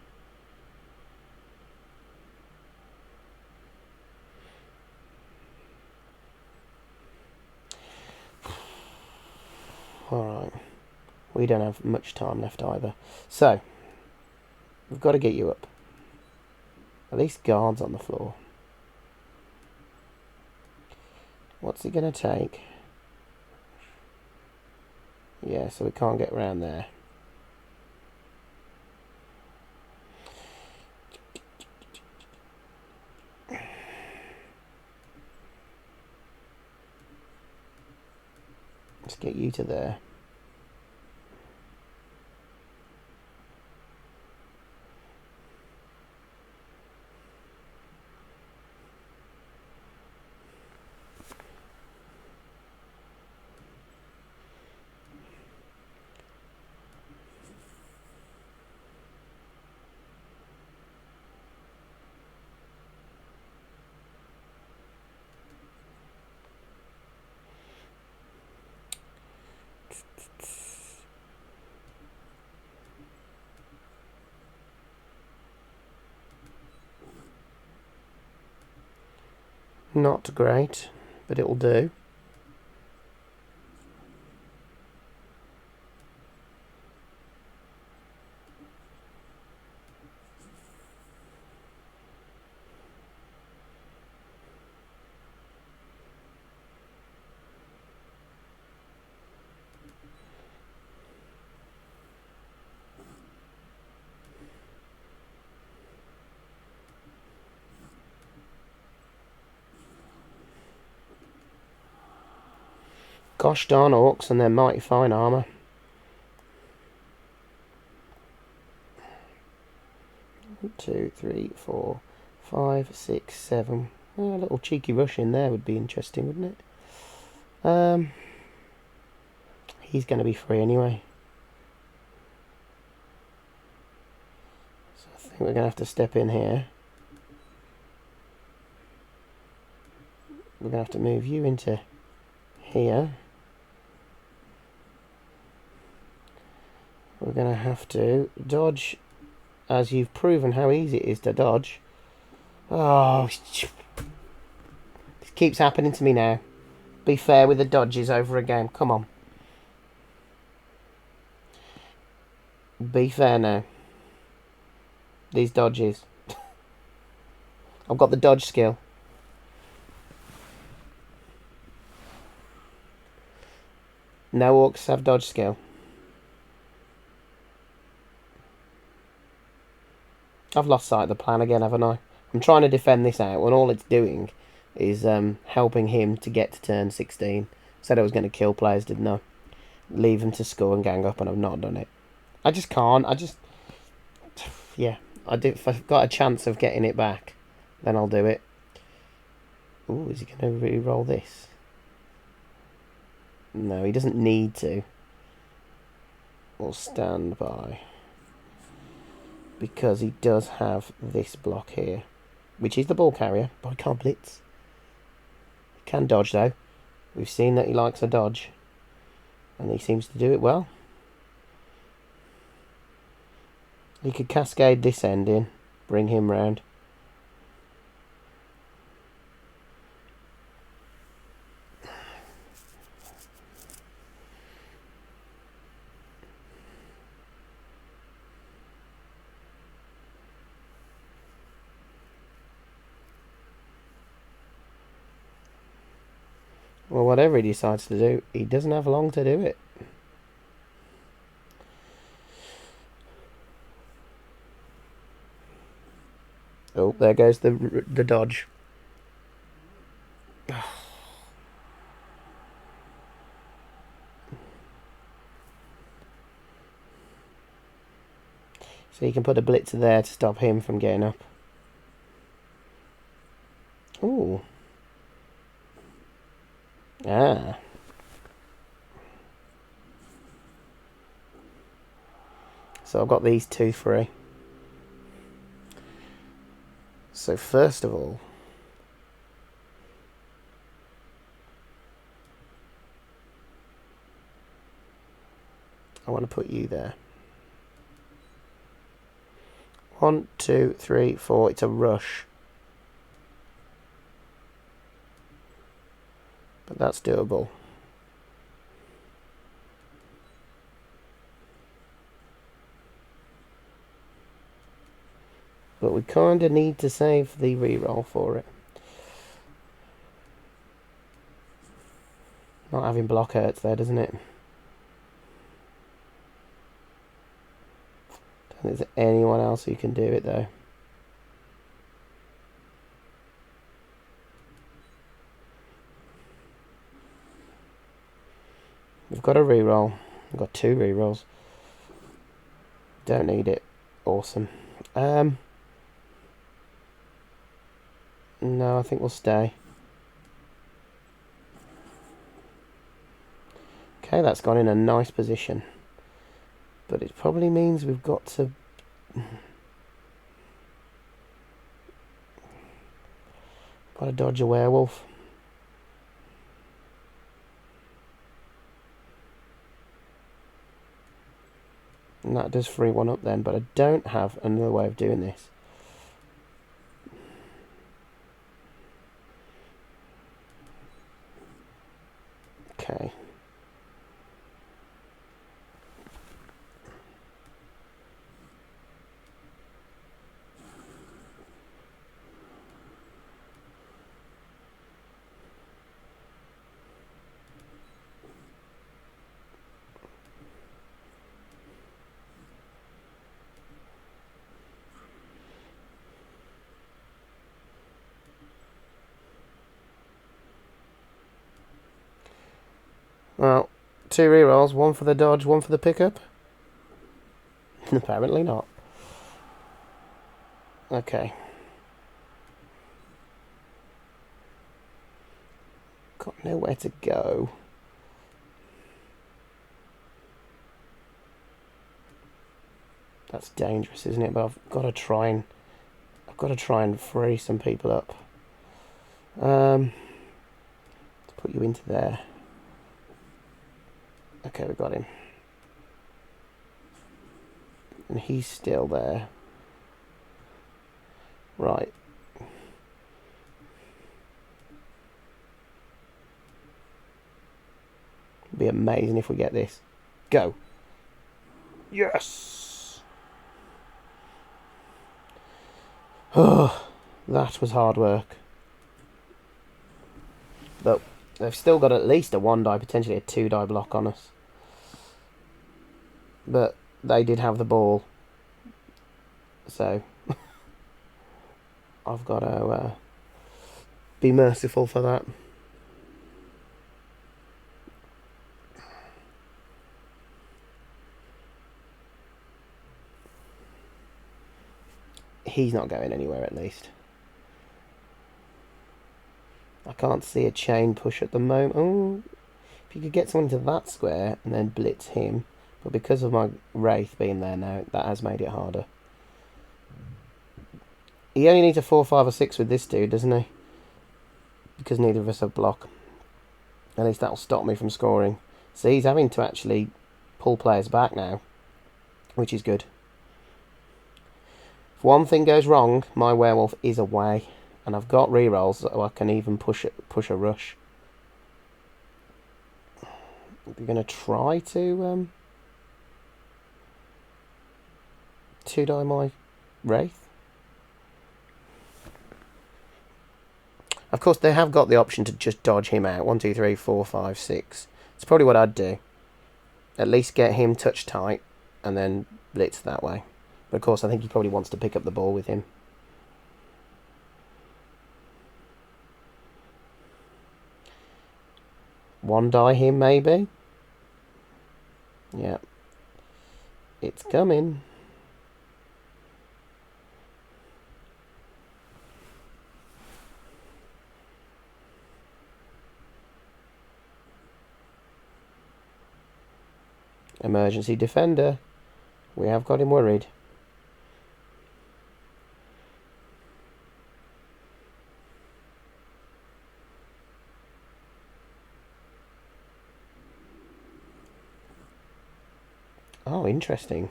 Alright. We don't have much time left either. So, we've got to get you up. At least guards on the floor. What's it going to take? Yeah, so we can't get around there. get you to there. Not great, but it'll do. Gosh darn orcs and their mighty fine armour. Two, three, 4, 5, 6, 7. A little cheeky rush in there would be interesting, wouldn't it? He's going to be free anyway. So I think we're going to have to step in here. We're going to have to move you into here. We're going to have to dodge, as you've proven how easy it is to dodge. Oh, this keeps happening to me now. Be fair with the dodges over a game. Come on. Be fair now. These dodges. I've got the dodge skill. No orcs have dodge skill. I've lost sight of the plan again, haven't I? I'm trying to defend this out when all it's doing is helping him to get to turn 16. Said I was going to kill players, didn't I? Leave them to score and gang up, and I've not done it. I just can't. Yeah, I do. If I've got a chance of getting it back, then I'll do it. Ooh, is he going to re-roll this? No, he doesn't need to. We'll stand by. Because he does have this block here, which is the ball carrier, but I can't blitz. He can dodge though. We've seen that he likes a dodge, and he seems to do it well. He could cascade this end in, bring him round. Well, whatever he decides to do, he doesn't have long to do it. Oh, there goes the dodge. So you can put a blitzer there to stop him from getting up. Ooh. Ah. So I've got these two free. So first of all, I want to put you there. 1, 2, 3, 4. It's a rush. But that's doable. But we kind of need to save the reroll for it. Not having block hurts there, doesn't it? Don't think there's anyone else who can do it though. got a reroll. I've got 2 rerolls. Don't need it. Awesome. No, I think we'll stay. Okay, that's gone in a nice position. But it probably means we've got to... got to dodge a werewolf. And that does free one up then, but I don't have another way of doing this. Okay. Well, 2 rerolls, 1 for the dodge, 1 for the pickup. Apparently not. Okay. Got nowhere to go. That's dangerous, isn't it? But I've got to try and free some people up. Let's put you into there. Okay, we got him. And he's still there. Right. It'd be amazing if we get this. Go. Yes! Oh, that was hard work. But they've still got at least a 1 die, potentially a 2 die block on us. But they did have the ball. So I've got to be merciful for that. He's not going anywhere, at least. I can't see a chain push at the moment. Oh, if you could get someone into that square and then blitz him. But because of my Wraith being there now, that has made it harder. He only needs a 4, 5 or 6 with this dude, doesn't he? Because neither of us have block. At least that'll stop me from scoring. So he's having to actually pull players back now, which is good. If one thing goes wrong, my werewolf is away. And I've got rerolls, so I can even push a rush. We're going to try to 2 die my Wraith. Of course, they have got the option to just dodge him out. 1, 2, 3, 4, 5, 6. It's probably what I'd do. At least get him touch tight and then blitz that way. But of course, I think he probably wants to pick up the ball with him. One die him, maybe? Yeah. It's coming. Emergency defender. We have got him worried. Oh, interesting.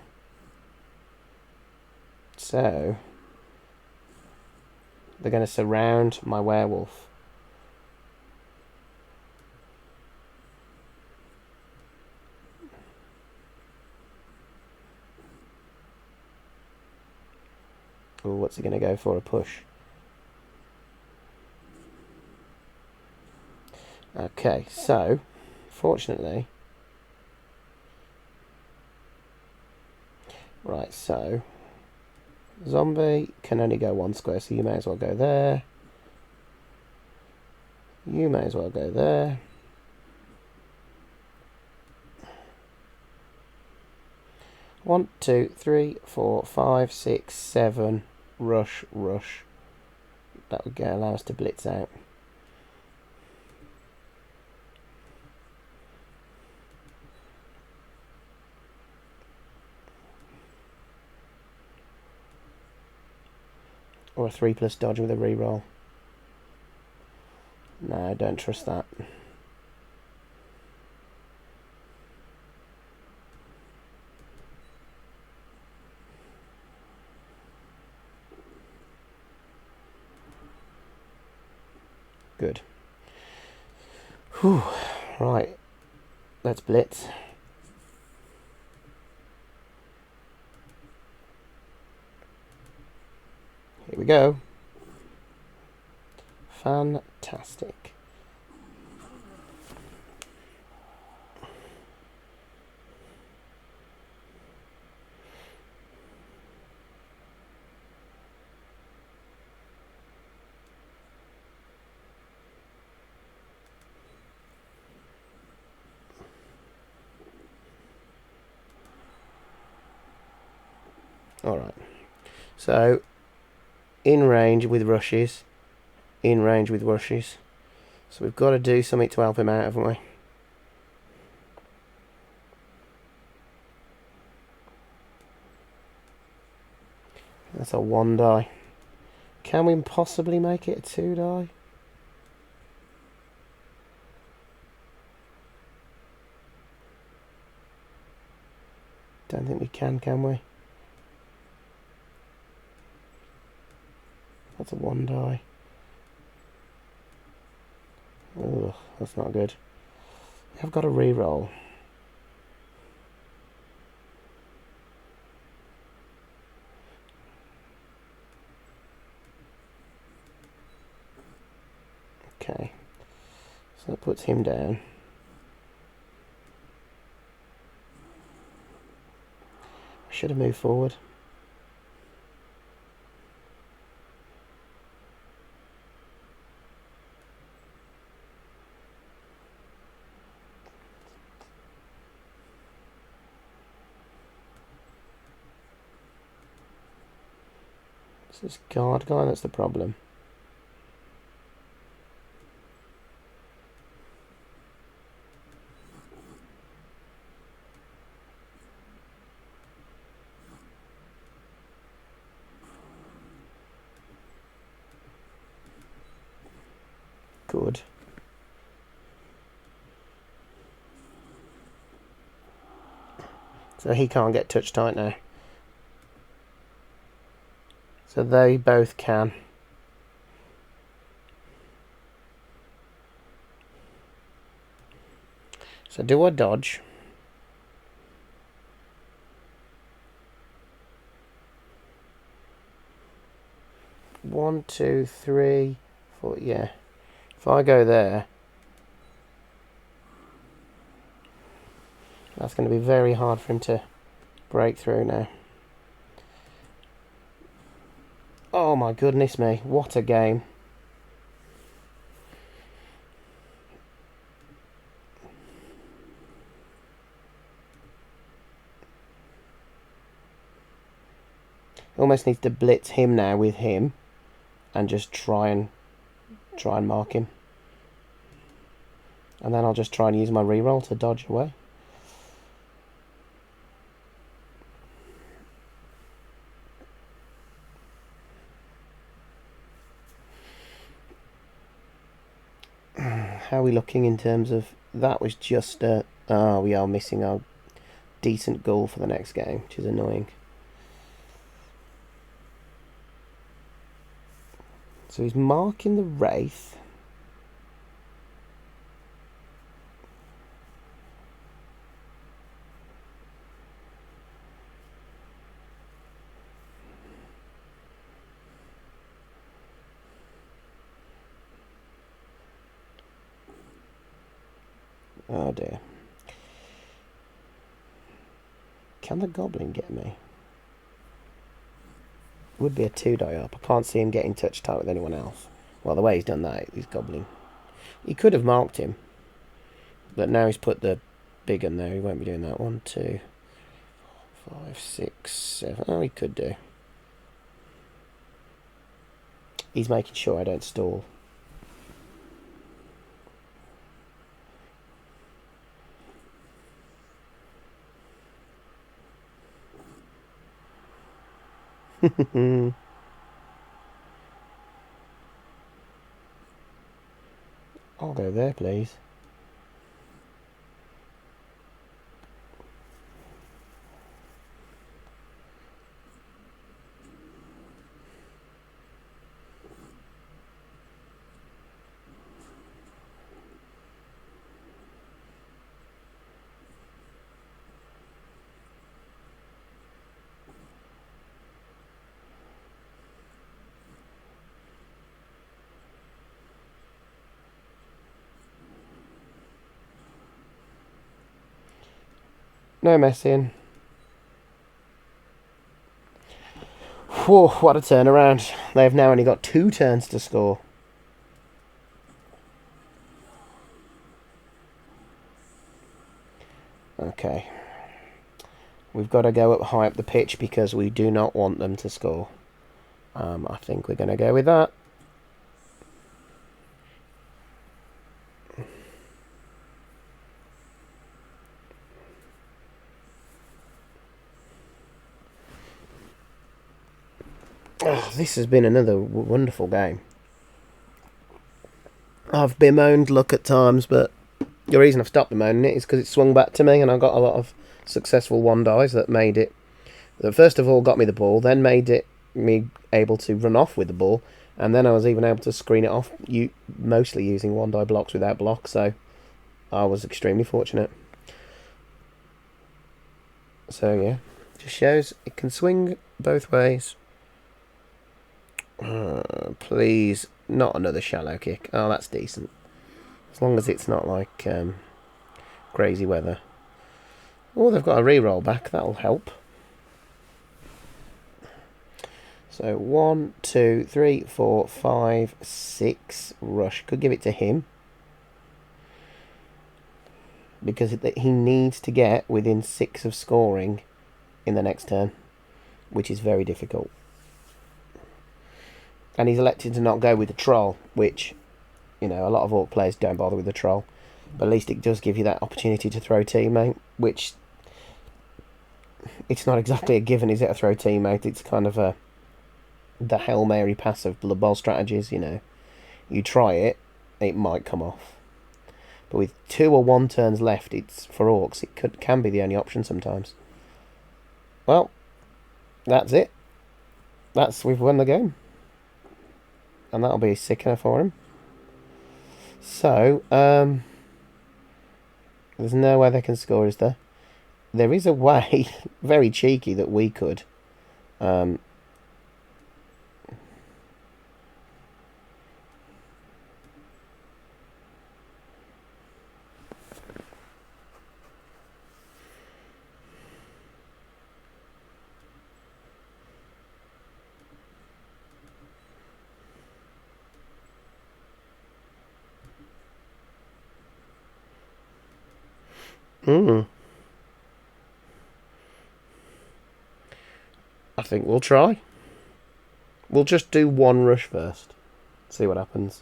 So, they're going to surround my werewolf. Oh, what's he going to go for? A push. Okay, so, fortunately... Right, so zombie can only go 1 square, so you may as well go there. You may as well go there. 1, 2, 3, 4, 5, 6, 7. Rush. That would allow us to blitz out. Or a 3+ dodge with a reroll. No, don't trust that. Good. Whew. Right. Let's blitz. Here we go. Fantastic. Alright. So, in range with rushes. In range with rushes. So we've got to do something to help him out, haven't we? That's a 1 die. Can we possibly make it a 2 die? Don't think we can we? That's a 1 die. Ugh, that's not good. We have got a reroll. Okay. So that puts him down. I should have moved forward. It's this guard guy that's the problem. Good. So he can't get touch tight now. So they both can. So do I dodge? One, two, three, four, yeah. If I go there, that's going to be very hard for him to break through now. Oh my goodness me, what a game. Almost needs to blitz him now with him and just try and mark him. And then I'll just try and use my reroll to dodge away. How are we looking in terms of... That was just a... Oh, we are missing our decent goal for the next game, which is annoying. So he's marking the Wraith. Oh dear. Can the Goblin get me? Would be a 2 die up. I can't see him getting touch tight with anyone else. Well, the way he's done that, he's Goblin. He could have marked him. But now he's put the big one there. He won't be doing that. 1, 2, 5, 6, 7. Oh, he could do. He's making sure I don't stall. I'll go there, please. No messing. Whoa, what a turnaround. They've now only got 2 turns to score. Okay. We've got to go up high up the pitch because we do not want them to score. I think we're going to go with that. Oh, this has been another wonderful game. I've bemoaned luck at times, but the reason I've stopped bemoaning it is because it swung back to me and I got a lot of successful 1-dies that made it... That first of all got me the ball, then made it me able to run off with the ball, and then I was even able to screen it off, mostly using 1-die blocks without blocks, so I was extremely fortunate. So yeah, just shows it can swing both ways. Please, not another shallow kick. Oh, that's decent. As long as it's not like crazy weather. Oh, they've got a re-roll back. That'll help. So 1, 2, 3, 4, 5, 6. Rush. Could give it to him. Because he needs to get within 6 of scoring in the next turn. Which is very difficult. And he's elected to not go with the troll, which, you know, a lot of Orc players don't bother with the troll. But at least it does give you that opportunity to throw teammate, which it's not exactly a given, is it, a throw teammate? It's kind of the Hail Mary pass of Blood Bowl strategies, you know. You try it, it might come off. But with 2 or 1 turns left, it's for Orcs, it can be the only option sometimes. Well, that's it. We've won the game. And that'll be a sickener for him. So, there's no way they can score, is there? There is a way, very cheeky, that we could. I think we'll try. We'll just do 1 rush first. See what happens.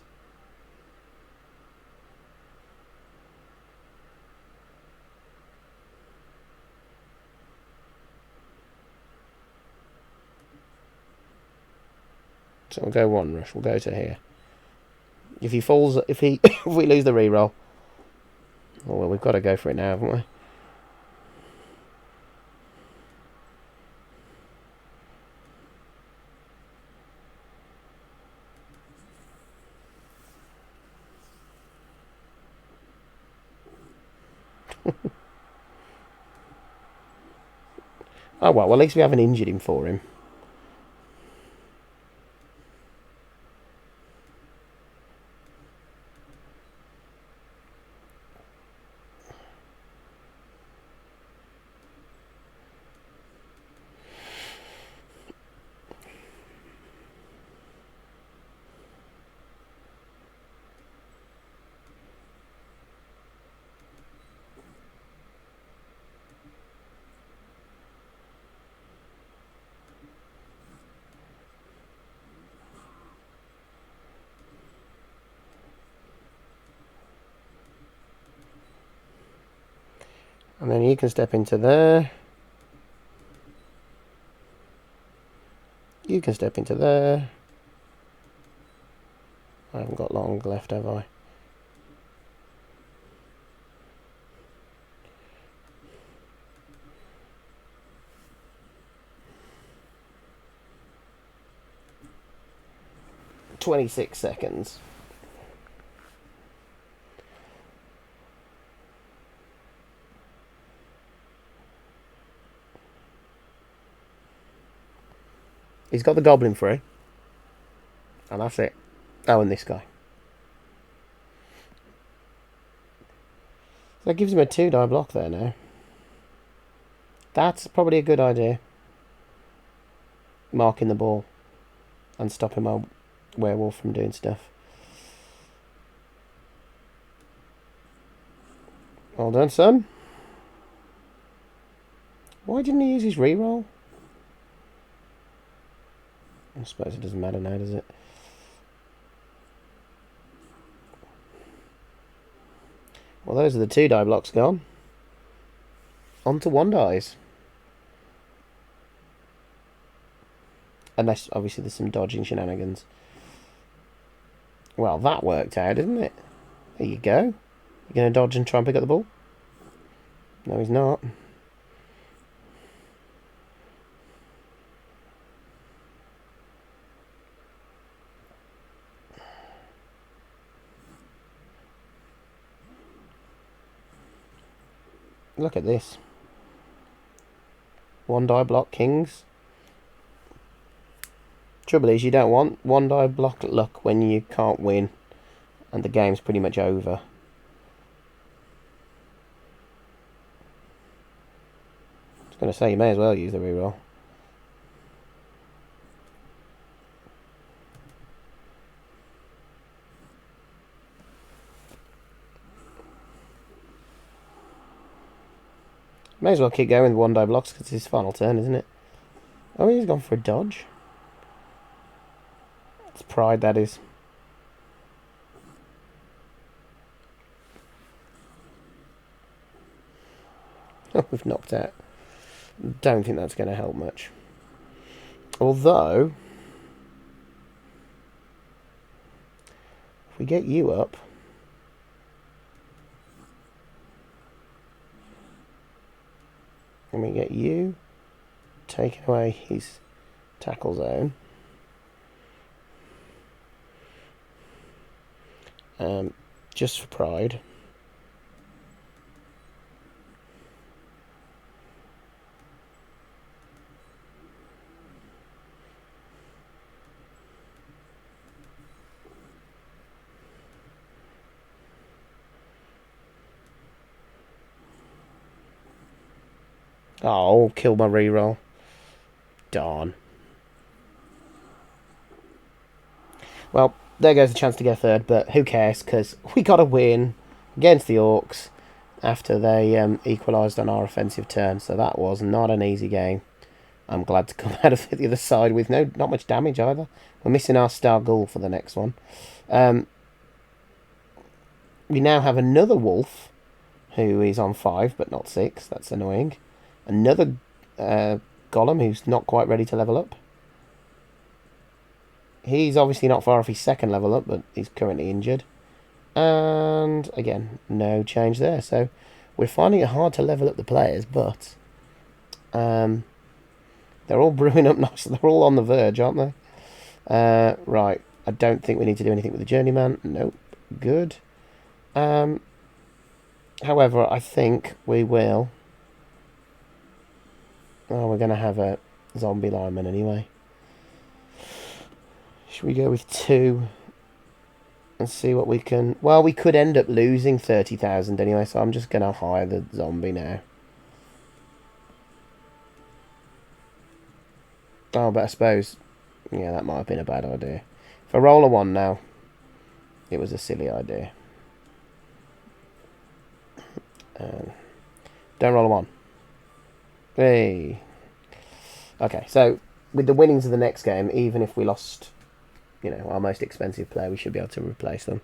So we'll go 1 rush. We'll go to here. If he falls, if we lose the reroll, oh well, we've got to go for it now, haven't we? Oh well, at least we haven't injured him for him. And then you can step into there. You can step into there. I haven't got long left, have I? "26 seconds. He's got the goblin free. And that's it. Oh, and this guy. So that gives him a 2-die block there now. That's probably a good idea. Marking the ball. And stopping my werewolf from doing stuff. Well done, son. Why didn't he use his reroll? I suppose it doesn't matter now, does it? Well, those are the 2-die blocks gone. On to 1-dies. Unless, obviously, there's some dodging shenanigans. Well, that worked out, didn't it? There you go. You going to dodge and try and pick up the ball? No, he's not. Look at this. 1-die block kings. Trouble is, you don't want 1-die block luck when you can't win and the game's pretty much over. I was going to say, you may as well use the reroll. May as well keep going with 1-die blocks because it's his final turn, isn't it? Oh, he's gone for a dodge. It's pride, that is. Oh, we've knocked out. Don't think that's going to help much. Although, if we get you up, and we get you taking away his tackle zone, just for pride. Oh, kill my reroll. Darn. Well, there goes the chance to get third, but who cares, because we got a win against the Orcs after they equalised on our offensive turn, so that was not an easy game. I'm glad to come out of it the other side with not much damage either. We're missing our Star Ghoul for the next one. We now have another Wolf, who is on 5, but not 6. That's annoying. Another Golem, who's not quite ready to level up. He's obviously not far off his second level up, but he's currently injured. And, again, no change there. So, we're finding it hard to level up the players, but they're all brewing up nice. They're all on the verge, aren't they? Right. I don't think we need to do anything with the Journeyman. Nope. Good. However, I think we will... Oh, we're going to have a zombie lineman anyway. Should we go with 2 and see what we can... Well, we could end up losing 30,000 anyway, so I'm just going to hire the zombie now. Oh, but I suppose... Yeah, that might have been a bad idea. If I roll a 1 now, it was a silly idea. Don't roll a 1. Hey. Okay, so with the winnings of the next game, even if we lost, our most expensive player, we should be able to replace them.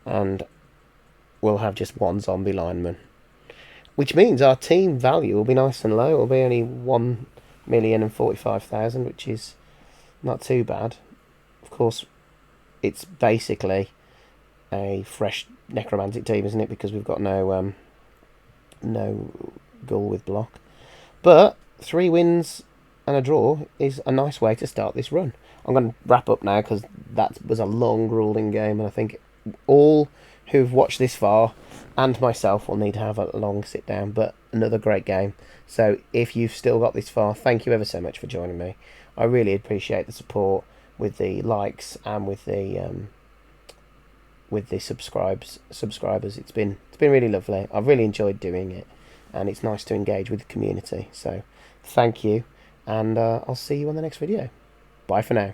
And we'll have just 1 zombie lineman. which means our team value will be nice and low. It will be only 1,045,000, which is not too bad. Of course, it's basically a fresh necromantic team, isn't it? Because we've got no goal with block. But 3 wins and a draw is a nice way to start this run. I'm going to wrap up now because that was a long, grueling game, and I think all who've watched this far and myself will need to have a long sit down, but another great game. So if you've still got this far, thank you ever so much for joining me. I really appreciate the support with the likes and with the subscribers. It's been really lovely. I've really enjoyed doing it, and it's nice to engage with the community. So thank you, and I'll see you on the next video. Bye for now.